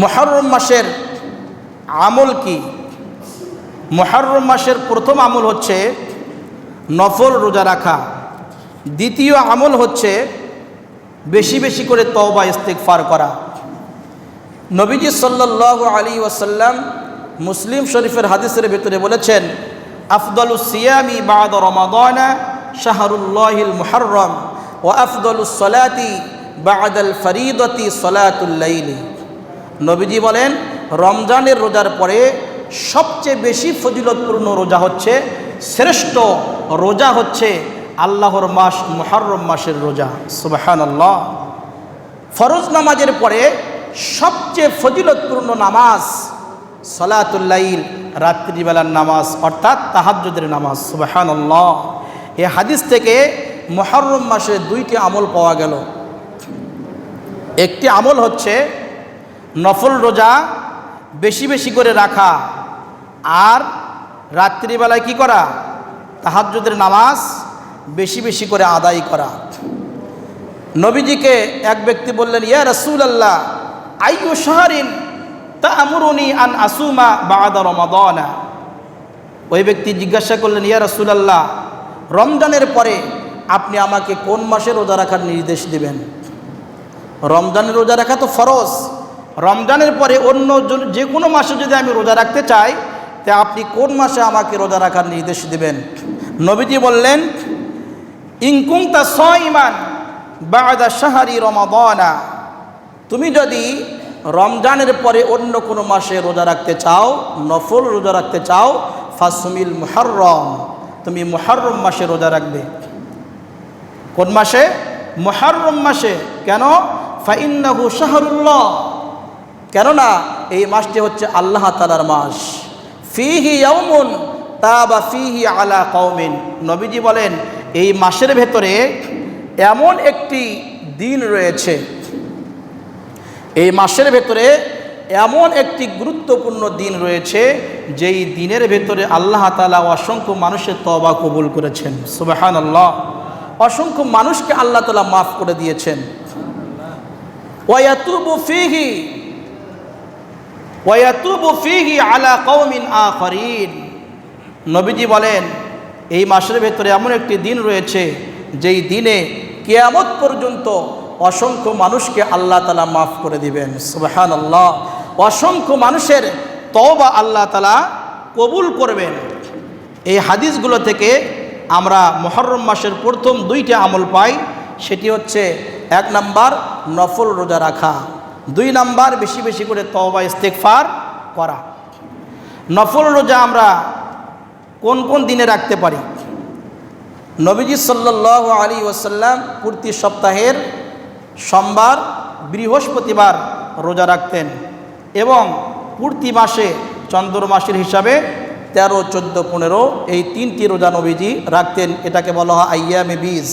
মুহররম মাসের আমল কি? মুহররম মাসের প্রথম আমল হচ্ছে নফল রোজা রাখা। দ্বিতীয় আমল হচ্ছে বেশি বেশি করে তওবা ইস্তিগফার করা। নবীজি সাল্লাল্লাহু আলাইহি ওয়াসাল্লাম মুসলিম শরীফের হাদিসের ভিতরে বলেছেন, আফদালুস সিয়ামি বা'দা রমাদানা শাহরুল্লাহিল মুহররম ওয়া আফদালুস সালাতি বা'দাল ফরিদতি সালাতুল লাইলি। নবীজি বলেন, রমজানের রোজার পরে সবচেয়ে বেশি ফজিলতপূর্ণ রোজা হচ্ছে, শ্রেষ্ঠ রোজা হচ্ছে আল্লাহর মাস মুহররম মাসের রোজা। সুবহানাল্লাহ। ফরজ নামাজের পরে সবচেয়ে ফজিলতপূর্ণ নামাজ সালাতুল লাইল, রাত্রিবেলার নামাজ, অর্থাৎ তাহাজ্জুদের নামাজ। সুবহানাল্লাহ। এই হাদিস থেকে মুহররম মাসে দুইটি আমল পাওয়া গেল। একটি আমল হচ্ছে নফল রোজা বেশি বেশি করে রাখা, আর রাত্রিবেলায় কি করা? তাহাজ্জুদের নামাজ বেশি বেশি করে আদায় করা। নবীজিকে এক ব্যক্তি বললেন, ইয়া রাসূলুল্লাহ, আইয়ু শাহরিন তা'মুরুনি আন আসুমা বা'দা রমাদানা। ওই ব্যক্তি জিজ্ঞাসা করলেন, ইয়া রাসূলুল্লাহ, রমজানের পরে আপনি আমাকে কোন মাসে রোজা রাখার নির্দেশ দিবেন? রমজানের রোজা রাখা তো ফরজ, রমজানের পরে অন্য যে কোনো মাসে যদি আমি রোজা রাখতে চাই, তা আপনি কোন মাসে আমাকে রোজা রাখার নির্দেশ দিবেন? নবীজি বললেন, ইন কুনতা সাইমান বা'দা শাহরি রমাদানা, তুমি যদি রমজানের পরে অন্য কোনো মাসে রোজা রাখতে চাও, নফল রোজা রাখতে চাও, ফাসুমিল মুহররম, তুমি মুহররম মাসে রোজা রাখবে। কোন মাসে? মুহররম মাসে। কেন? ফাইন্নাহু শাহরুল্লাহ, কেননা এই মাসটি হচ্ছে আল্লাহ তাআলার মাস। ফিহি ইয়াউমুন তাবা ফিহি আলা কওমিন, নবীজি বলেন এই মাসের ভেতরে এমন একটি দিন রয়েছে, এই মাসের ভেতরে এমন একটি গুরুত্বপূর্ণ দিন রয়েছে, যেই দিনের ভেতরে আল্লাহ তাআলা অসংখ্য মানুষের তওবা কবুল করেছেন। সুবহানাল্লাহ। অসংখ্য মানুষকে আল্লাহ তাআলা মাফ করে দিয়েছেন। ওয়ায়াতুবু ফিহি আলা কওমিন আখারিন, নবীজি বলেন এই মাসের ভেতরে এমন একটি দিন রয়েছে, যেই দিনে কিয়ামত পর্যন্ত অসংখ্য মানুষকে আল্লাহ তাআলা মাফ করে দিবেন। সুবহানাল্লাহ। অসংখ্য মানুষের তওবা আল্লাহ তাআলা কবুল করবেন। এই হাদিসগুলো থেকে আমরা মুহররম মাসের প্রথম দুইটা আমল পাই। সেটি হচ্ছে, এক নাম্বার নফল রোজা রাখা, দুই নাম্বার বেশি বেশি করে তওবা ইস্তিগফার করা। নফল রোজা আমরা কোন কোন দিনে রাখতে পারি? নবীজি সাল্লাল্লাহু আলাইহি ওয়াসাল্লাম প্রতি সপ্তাহের সোমবার, বৃহস্পতিবার রোজা রাখতেন, এবং প্রতি মাসে চন্দ্র মাসের হিসাবে 13, 14, 15 এই তিনটি রোজা নবীজি রাখতেন। এটাকে বলা হয় আইয়ামে বীজ।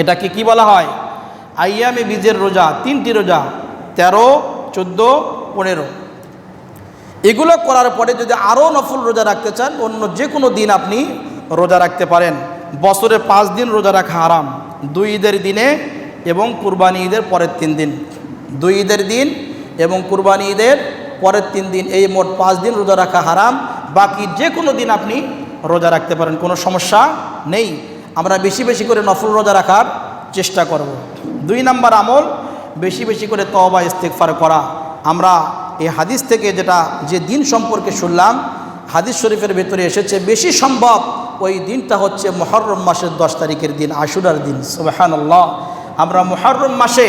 এটাকে কি বলা হয়? আইয়ামে বীজের রোজা। তিনটি রোজা 13, 14, 15। এগুলো করার পরে যদি আরও নফল রোজা রাখতে চান, অন্য যে কোনো দিন আপনি রোজা রাখতে পারেন। বছরে 5 দিন রোজা রাখা হারাম, 2 ঈদের দিনে এবং কুরবানি ঈদের পরের 3 দিন। 2 ঈদের দিন এবং কুরবানি ঈদের পরের 3 দিন, এই মোট 5 দিন রোজা রাখা হারাম। বাকি যে কোনো দিন আপনি রোজা রাখতে পারেন, কোনো সমস্যা নেই। আমরা বেশি বেশি করে নফল রোজা রাখার চেষ্টা করব। 2 নাম্বার আমল, বেশি বেশি করে তওবা ইস্তিগফার করা। আমরা এই হাদিস থেকে যে দিন সম্পর্কে শুনলাম, হাদিস শরীফের ভেতরে এসেছে, বেশি সম্ভব ওই দিনটা হচ্ছে মুহররম মাসের 10 তারিখের দিন, আশুরার দিন। সুবহানাল্লাহ। আমরা মুহররম মাসে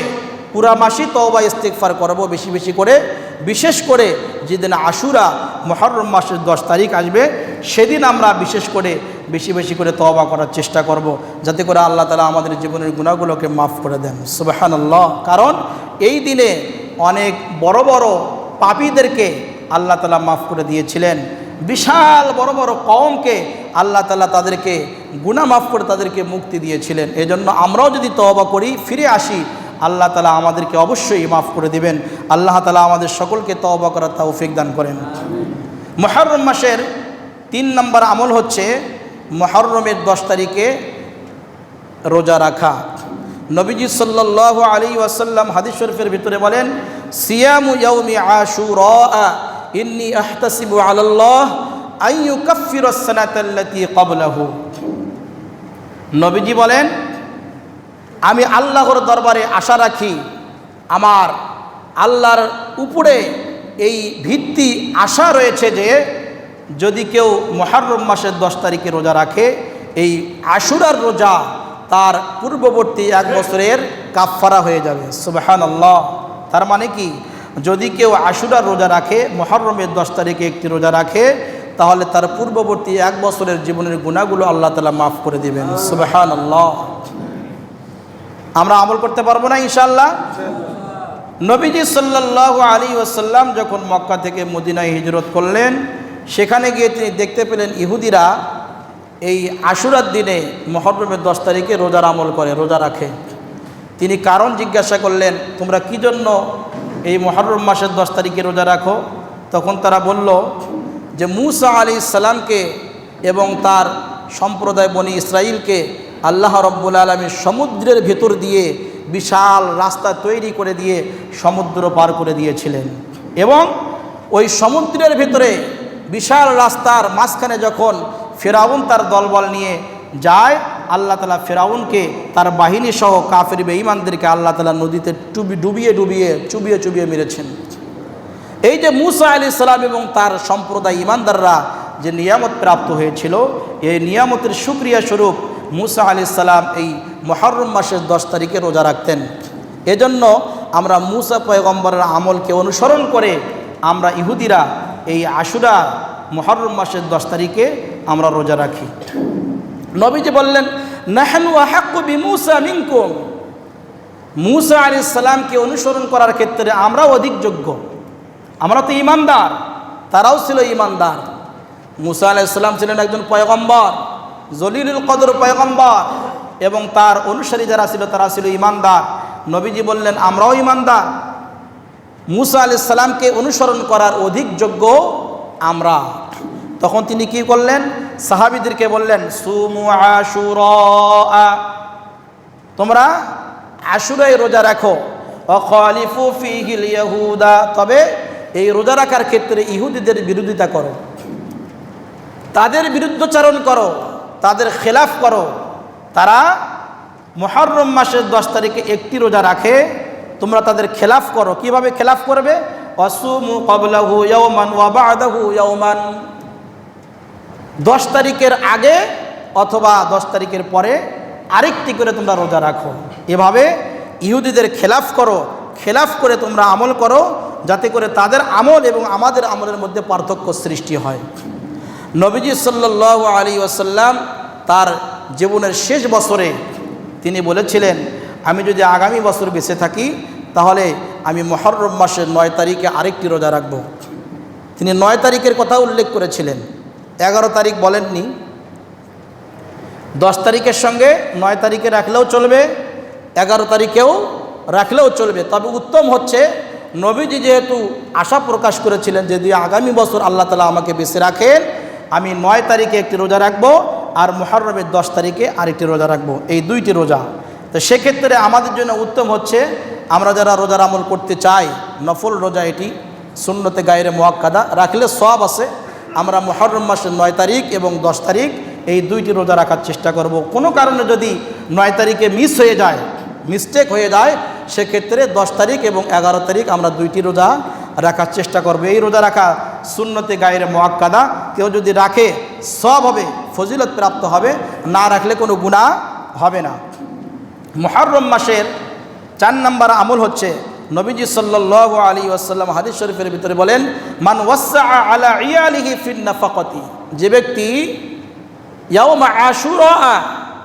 পুরা মাসই তওবা ইস্তিগফার করব বেশি বেশি করে। বিশেষ করে যেদিন আশুরা মুহররম মাসের 10 তারিখ আসবে, সেদিন আমরা বিশেষ করে বেশি বেশি করে তওবা করার চেষ্টা করব, যাতে করে আল্লাহ তাআলা আমাদের জীবনের গুনাহগুলোকে মাফ করে দেন। সুবহানাল্লাহ। কারণ এই দিনে অনেক বড় বড় পাপীদেরকে আল্লাহ তাআলা মাফ করে দিয়েছিলেন। বিশাল বড় বড় কওমকে আল্লাহ তাআলা তাদেরকে গুনাহ মাফ করে তাদেরকে মুক্তি দিয়েছিলেন। এজন্য আমরাও যদি তওবা করি, ফিরে আসি, আল্লাহ তাআলা আমাদেরকে অবশ্যই মাফ করে দিবেন। আল্লাহ তাআলা আমাদের সকলকে তওবা করার তৌফিক দান করেন। মুহররম মাসের 3 নম্বর আমল হচ্ছে মুহররমের 10 তারিখে রোজা রাখা। নবীজি সাল্লাল্লাহু আলাইহি ওয়াসাল্লাম হাদিস শরীফের ভিতরে বলেন, সিয়ামু ইয়াউমি আশুরা ইন্নী আহতাসিবু আলাল্লাহ আন ইউকাফফিরাস সানাতাল্লাতী ক্বাবলাহু। নবীজি বলেন, আমি আল্লাহর দরবারে আশা রাখি, আমার আল্লাহর উপরে এই ভিত্তি আশা রয়েছে যে যদি কেউ মুহররম মাসের 10 তারিখে রোজা রাখে, এই আশুরার রোজা তার পূর্ববর্তী 1 বছরের কাফফারা হয়ে যাবে। সুবহানাল্লাহ। তার মানে কি, যদি কেউ আশুরার রোজা রাখে, মুহররমের 10 তারিখে একটি রোজা রাখে, তাহলে তার পূর্ববর্তী 1 বছরের জীবনের গুনাহগুলো আল্লাহ তাআলা মাফ করে দিবেন। সুবহানাল্লাহ। আমরা আমল করতে পারবো না ইনশাআল্লাহ? নবীজি সাল্লাল্লাহু আলাইহি ওয়াসাল্লাম যখন মক্কা থেকে মদিনায় হিজরত করলেন, সেখানে গিয়ে তিনি দেখতে পেলেন ইহুদিরা এই আশুরার দিনে মুহররমের 10 তারিখে রোজার আমল করে, রোজা রাখে। তিনি কারণ জিজ্ঞাসা করলেন, তোমরা কি জন্য এই মুহররম মাসের 10 তারিখে রোজা রাখো? তখন তারা বলল যে মূসা আলাইহিস সালামকে এবং তার সম্প্রদায় বনি ইসরাইলকে আল্লাহ রাব্বুল আলামিন সমুদ্রের ভেতর দিয়ে বিশাল রাস্তা তৈরি করে দিয়ে সমুদ্র পার করে দিয়েছিলেন, এবং ওই সমুদ্রের ভেতরে বিশাল রাস্তার মাঝখানে যখন ফেরাউন তার দলবল নিয়ে যায়, আল্লাহ তাআলা ফেরাউনকে তার বাহিনী সহ কাফের বেঈমানদেরকে আল্লাহ তাআলা নদীতে চুবিয়ে চুবিয়ে মেরেছেন। এই যে মূসা আলাইহিস সালাম এবং তার সম্প্রদায় ঈমানদাররা যে নিয়ামত প্রাপ্ত হয়েছিল, এই নিয়ামতের শুকরিয়া স্বরূপ মূসা আলাইহিস সালাম এই মুহররম মাসের 10 তারিখে রোজা রাখতেন। এজন্য আমরা মূসা পয়গম্বরের আমলকে অনুসরণ করে আমরা ইহুদিরা এই আশুরা মুহররম মাসের 10 তারিখে আমরা রোজা রাখি। নবীজি বললেন, নাহনু আহাক্কু বিমূসা মিনকুম। মূসা আলাইহিস সালামকে অনুসরণ করার ক্ষেত্রে আমরা অধিক যোগ্য। আমরা তো ঈমানদার, তারাও ছিল ঈমানদার। মূসা আলাইহিস সালাম ছিলেন একজন পয়গম্বর, জলিলুল কদর পয়গম্বর, এবং তার অনুসারী যারা ছিল তারা ছিল ঈমানদার। নবীজি বললেন, আমরাও ঈমানদার, মূসা আলাইহিস সালামকে অনুসরণ করার অধিক যোগ্য আমরা। তখন তিনি কি করলেন? সাহাবীদেরকে বললেন, সুমু আশুরা, তোমরা আশুরায় রোজা রাখো, ওয়াখালিফু ফীহিল ইয়াহুদা, তবে এই রোজা রাখার ক্ষেত্রে ইহুদিদের বিরোধিতা করো, তাদের বিরুদ্ধচারণ করো, তাদের খেলাফ করো। তারা মুহররম মাসের 10 তারিখে একটি রোজা রাখে, তোমরা তাদের খেলাফ করো। কিভাবে খেলাফ করবে? ওয়াসুমু ক্বাবলাহু ইয়াওমান ওয়া বা'দাহু ইয়াওমান, 10 তারিখের আগে অথবা 10 তারিখের পরে আরেকটি করে তোমরা রোজা রাখো। এভাবে ইহুদিদের খেলাফ করো, খেলাফ করে তোমরা আমল করো, যাতে করে তাদের আমল এবং আমাদের আমলের মধ্যে পার্থক্য সৃষ্টি হয়। নবীজি সাল্লাল্লাহু আলাইহি ওয়াসাল্লাম তার জীবনের শেষ বছরে তিনি বলেছিলেন, আমি যদি আগামী বছর বেঁচে থাকি তাহলে আমি মুহররম মাসের 9 তারিখে আরেকটি রোজা রাখব। তিনি 9 তারিখের কথা উল্লেখ করেছিলেন, 11 তারিখ বলেননি। 10 তারিখের সঙ্গে 9 তারিখে রাখলেও চলবে, 11 তারিখেও রাখলেও চলবে। তবে উত্তম হচ্ছে, নবীজি যেহেতু আশা প্রকাশ করেছিলেন যে যদি আগামী বছর আল্লাহ তাআলা আমাকে বেঁচে রাখেন, আমি 9 তারিখে একটি রোজা রাখবো আর মুহররমের 10 তারিখে আরেকটি রোজা রাখবো, এই 2টি রোজা। তো সেক্ষেত্রে আমাদের জন্য উত্তম হচ্ছে, আমরা যারা রোজার আমল করতে চাই, নফল রোজা এটি সুন্নতে গায়রে মুআক্কাদা, রাখলে সওয়াব আছে। আমরা মুহররম মাসের 9 তারিখ এবং 10 তারিখ এই 2টি রোজা রাখার চেষ্টা করব। কোনো কারণে যদি 9 তারিখে মিস্টেক হয়ে যায়, সেক্ষেত্রে 10 তারিখ এবং 11 তারিখ আমরা 2টি রোজা রাখার চেষ্টা করব। এই রোজা রাখা সুন্নতে গায়রে মুআক্কাদা, কেউ যদি রাখে সওয়াব হবে, ফজিলত প্রাপ্ত হবে, না রাখলে কোনো গুনাহ হবে না। মুহররম মাসের 4 নম্বর আমল হচ্ছে, নবীজি সাল্লাল্লাহু আলাইহি ওয়াসাল্লাম হাদিস শরীফের ভিতরে বলেন, মান ওয়াসআ আলা ইয়ালিহি ফিন নাফাকাতি, যে ব্যক্তি ইয়াউমা আশুরা,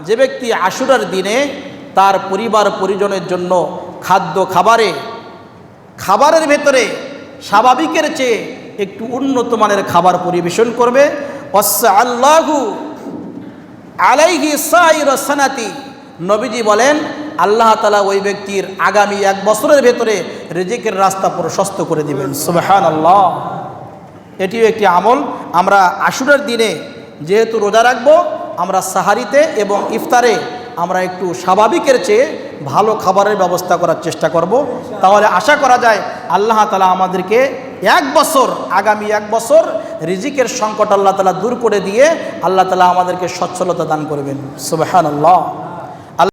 যে ব্যক্তি আশুরার দিনে তার পরিবার পরিজনের জন্য খাবারের ভেতরে স্বাভাবিকের চেয়ে একটু উন্নত মানের খাবার পরিবেশন করবে, ওয়াসআল্লাহু আলাইহি সাইরা সানাতি, নবীজি বলেন আল্লাহ তাআলা ওই ব্যক্তির আগামী 1 বছরের ভেতরে রিজিকের রাস্তা প্রশস্ত করে দিবেন। সুবহানাল্লাহ। এটিও একটি আমল। আমরা আশুরার দিনে যেহেতু রোজা রাখবো, আমরা সাহারিতে এবং ইফতারে আমরা একটু স্বাভাবিকের চেয়ে ভালো খাবারের ব্যবস্থা করার চেষ্টা করব। তাহলে আশা করা যায় আল্লাহ তাআলা আমাদেরকে আগামী এক বছর রিজিকের সংকট আল্লাহ তাআলা দূর করে দিয়ে আল্লাহ তাআলা আমাদেরকে সচ্ছলতা দান করবেন। সুবহানাল্লাহ।